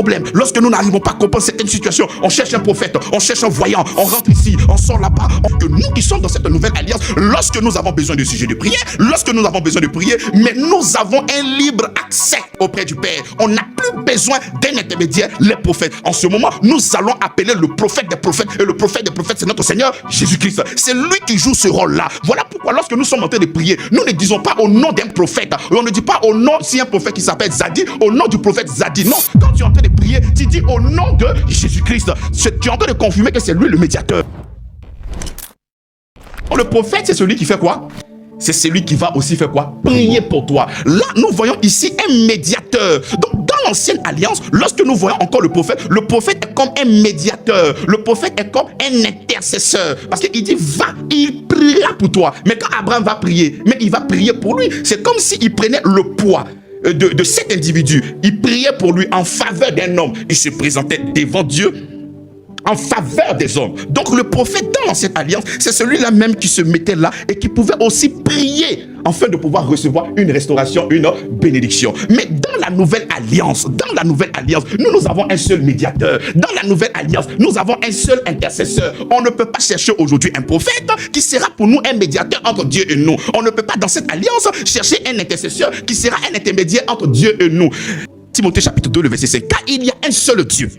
problème, lorsque nous n'arrivons pas à comprendre certaines situations, on cherche un prophète, on cherche un voyant, on rentre ici, on sort là-bas. Que nous qui sommes dans cette nouvelle alliance, lorsque nous avons besoin de sujet de prière, lorsque nous avons besoin de prier, mais nous avons un libre accès auprès du Père. On n'a plus besoin d'un intermédiaire, les prophètes. En ce moment, nous allons appeler le prophète des prophètes, et le prophète des prophètes, c'est notre Seigneur Jésus-Christ. C'est lui qui joue ce rôle-là. Voilà pourquoi lorsque nous sommes en train de prier, nous ne disons pas au nom d'un prophète, on ne dit pas au nom, si un prophète qui s'appelle Zadi, au nom du prophète Zadi. Non, quand tu es en train de prier, tu dis au nom de Jésus-Christ. Tu es en train de confirmer que c'est lui le médiateur. Le prophète, c'est celui qui fait quoi? C'est celui qui va aussi faire quoi? Prier pour toi. Là, nous voyons ici un médiateur. Donc, dans l'ancienne alliance, lorsque nous voyons encore le prophète est comme un médiateur. Le prophète est comme un intercesseur. Parce qu'il dit, va, il priera pour toi. Mais quand Abraham va prier, mais il va prier pour lui. C'est comme s'il prenait le poids de cet individu. Il priait pour lui en faveur d'un homme. Il se présentait devant Dieu en faveur des hommes. Donc le prophète dans cette alliance, c'est celui-là même qui se mettait là et qui pouvait aussi prier afin de pouvoir recevoir une restauration, une bénédiction. Mais dans la nouvelle alliance, nous avons un seul médiateur. Dans la nouvelle alliance, nous avons un seul intercesseur. On ne peut pas chercher aujourd'hui un prophète qui sera pour nous un médiateur entre Dieu et nous. On ne peut pas dans cette alliance chercher un intercesseur qui sera un intermédiaire entre Dieu et nous. Timothée chapitre 2, le verset 5. Car il y a un seul Dieu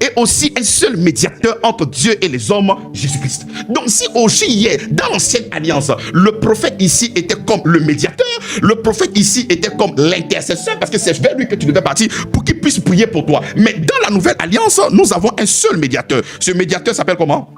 et aussi un seul médiateur entre Dieu et les hommes, Jésus-Christ. Donc si aussi hier, dans l'ancienne alliance, le prophète ici était comme le médiateur, le prophète ici était comme l'intercesseur, parce que c'est vers lui que tu devais partir pour qu'il puisse prier pour toi. Mais dans la nouvelle alliance, nous avons un seul médiateur. Ce médiateur s'appelle comment?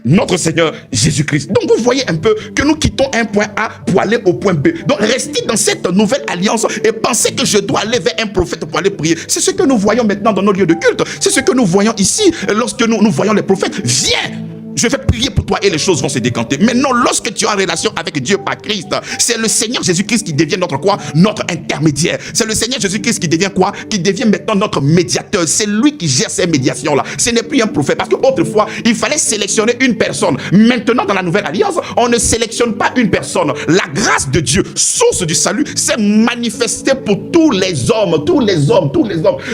Notre Seigneur Jésus-Christ. Donc vous voyez un peu que nous quittons un point A pour aller au point B. Donc restez dans cette nouvelle alliance et pensez que je dois aller vers un prophète pour aller prier. C'est ce que nous voyons maintenant dans nos lieux de culte. C'est ce que nous voyons ici lorsque nous voyons les prophètes. Viens, je vais prier pour toi et les choses vont se décanter. Mais non, lorsque tu as une relation avec Dieu par Christ, c'est le Seigneur Jésus-Christ qui devient notre quoi? Notre intermédiaire. C'est le Seigneur Jésus-Christ qui devient quoi? Qui devient maintenant notre médiateur. C'est lui qui gère ces médiations-là. Ce n'est plus un prophète. Parce qu'autrefois, il fallait sélectionner une personne. Maintenant, dans la nouvelle alliance, on ne sélectionne pas une personne. La grâce de Dieu, source du salut, s'est manifestée pour tous les hommes. Tous les hommes.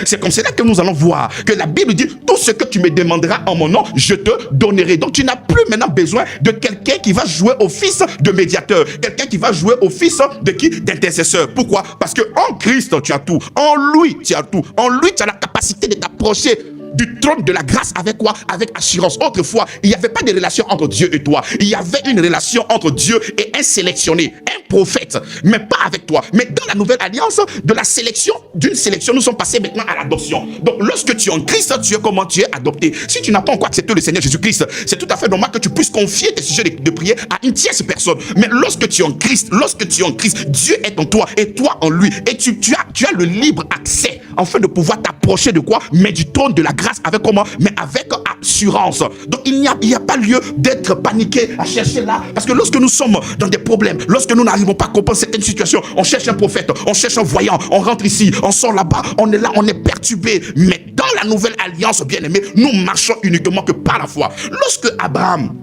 C'est comme cela que nous allons voir que la Bible dit, tout ce que tu me demanderas en mon nom, je te donnerai. Donc, tu n'as plus maintenant besoin de quelqu'un qui va jouer office de médiateur, quelqu'un qui va jouer office de qui? D'intercesseur. Pourquoi? Parce que en Christ, tu as tout. En lui, tu as tout. En lui, tu as la capacité de t'approcher du trône de la grâce avec quoi? Avec assurance. Autrefois, il n'y avait pas de relation entre Dieu et toi. Il y avait une relation entre Dieu et un sélectionné, un prophète, mais pas avec toi. Mais dans la nouvelle alliance, de la sélection, d'une sélection, nous sommes passés maintenant à l'adoption. Donc lorsque tu es en Christ, tu es comment? Tu es adopté. Si tu n'as pas encore accepté le Seigneur Jésus-Christ, c'est tout à fait normal que tu puisses confier tes sujets de prière à une tierce personne. Mais lorsque tu es en Christ, Dieu est en toi et toi en lui. Et tu as le libre accès afin de pouvoir t'approcher de quoi? Mais du trône de la grâce avec comment? Mais avec assurance. Donc il n'y a pas lieu d'être paniqué à chercher là. Parce que lorsque nous sommes dans des problèmes, lorsque nous n'arrivons pas à comprendre certaines situations, on cherche un prophète, on cherche un voyant, on rentre ici, on sort là-bas, on est là, on est perturbé. Mais dans la nouvelle alliance, bien aimé, nous marchons uniquement que par la foi. Lorsque Abraham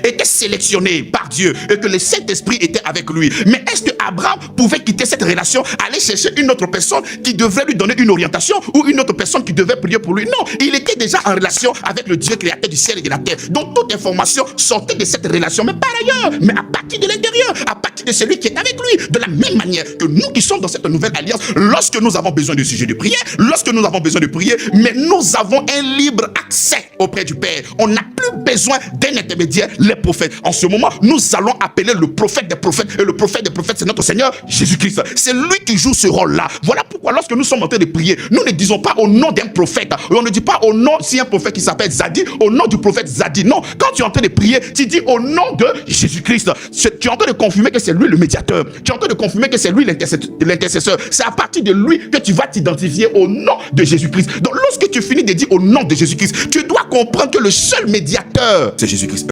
était sélectionné par Dieu et que le Saint-Esprit était avec lui, mais est-ce que Abraham pouvait quitter cette relation, aller chercher une autre personne qui devrait lui donner une orientation ou une autre personne qui devait prier pour lui? Non, il était déjà en relation avec le Dieu créateur du ciel et de la terre. Donc toute information sortait de cette relation, mais par ailleurs, mais à partir de l'intérieur, à partir de celui qui est avec lui. De la même manière que nous qui sommes dans cette nouvelle alliance, lorsque nous avons besoin de sujets de prière, lorsque nous avons besoin de prier, mais nous avons un libre accès auprès du Père. On n'a plus besoin d'un intermédiaire, les prophètes. En ce moment, nous allons appeler le prophète des prophètes, et le prophète des prophètes, c'est notre Seigneur Jésus-Christ. C'est lui qui joue ce rôle-là. Voilà pourquoi lorsque nous sommes en train de prier, nous ne disons pas au nom d'un prophète, on ne dit pas au nom, si un prophète qui s'appelle Zadi, au nom du prophète Zadi. Non, quand tu es en train de prier, tu dis au nom de Jésus-Christ. Tu es en train de confirmer que c'est lui le médiateur. Tu es en train de confirmer que c'est lui l'intercesseur. C'est à partir de lui que tu vas t'identifier au nom de Jésus-Christ. Donc lorsque tu finis de dire au nom de Jésus-Christ, tu dois comprendre que le seul médiateur, c'est Jésus-Christ.